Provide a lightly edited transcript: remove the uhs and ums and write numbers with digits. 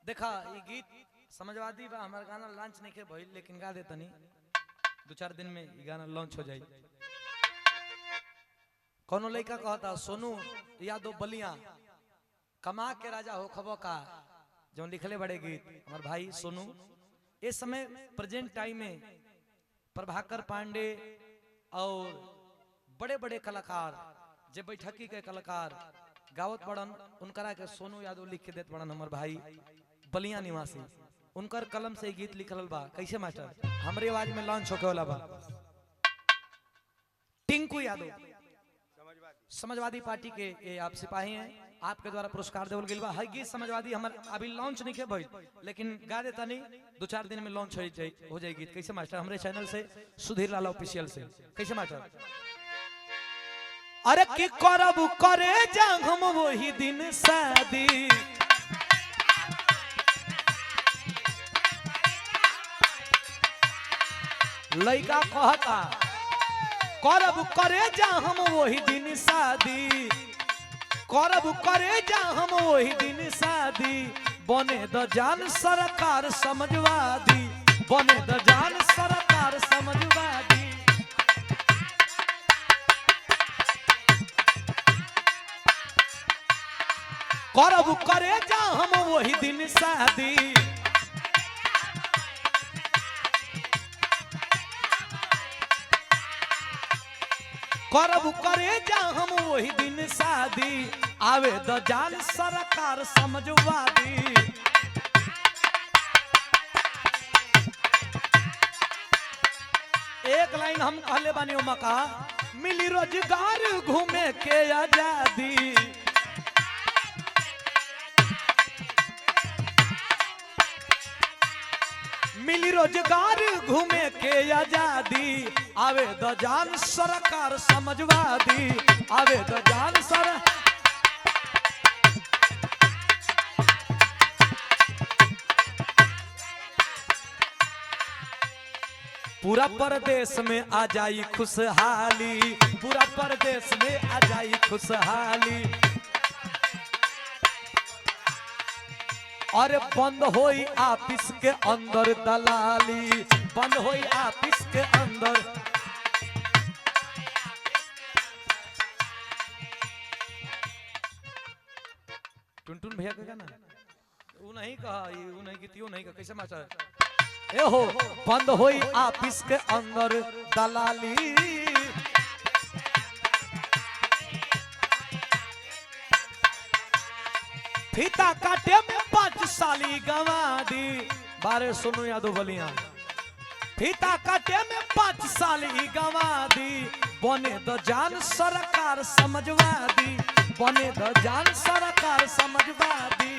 देखा ये गीत समझवादी बा हमार गाना लॉन्च नहीं के भइल लेकिन गा दे तनी 2-4 दिन में ये गाना लॉन्च हो जाई। कोनो लड़का कहता सोनू यादव बलिया कमा के राजा हो खबो का जो लिखले बड़े गीत हमार भाई सोनू इस समय प्रेजेंट टाइम में प्रभाकर पांडे और बड़े बड़े कलाकार जे बैठकी के कलाकार गावत बड़न उनकरा के सोनू यादव लिख के देत बड़न हमार भाई बलिया निवासी उनकर कलम से गीत लिखल बा। कैसे मास्टर हमरे आवाज में लॉन्च होके वाला बा। टिंकू यादव समझवादी पार्टी के ये आप सिपाही हैं, आपके द्वारा पुरस्कार देवल गेल बा। हर गीत समझवादी हमर अभी लॉन्च नहीं के भइल लेकिन गा देता नहीं 2-4 दिन में लॉन्च हो जाए गीत। कैसे मास्टर हमरे चैनल से सुधीर लाल ऑफिशियल से कैसे मास्टर अरे की करब करे जांग हम वही दिन शादी लइका कहता करब करे जा हम वही दिन शादी करब करे जा हम वही दिन शादी बने द जान सरकार समझवादी बने द जान सरकार समझवादी करब करे जा हम वही दिन शादी करब करे जा हम वही दिन शादी आवे द जान सरकार समझवादी एक लाइन हम कहले बानी मका मिली रोजगार घूमे के आजादी मिली रोजगार घूमे के आजादी आवे द जान सरकार समझवादी आवे द जान सर पूरा परदेश में आ जाई खुशहाली पूरा परदेश में आ जाई खुशहाली अरे बंद होई ऑफिस के अंदर दलाली बंद होई ऑफिस के अंदर टुनटुन भैया का गाना वो नहीं कहा ये वो नहीं गीतियो नहीं कहा कैसे मास्टर ए हो बंद होई ऑफिस के अंदर दलाली फीता काटे में 5 साली गवा दी बारे सुनो यादव बलिया फीता काटे में 5 साली गवा दी बने द जान सरकार समझवादी बने द जान सरकार समझवादी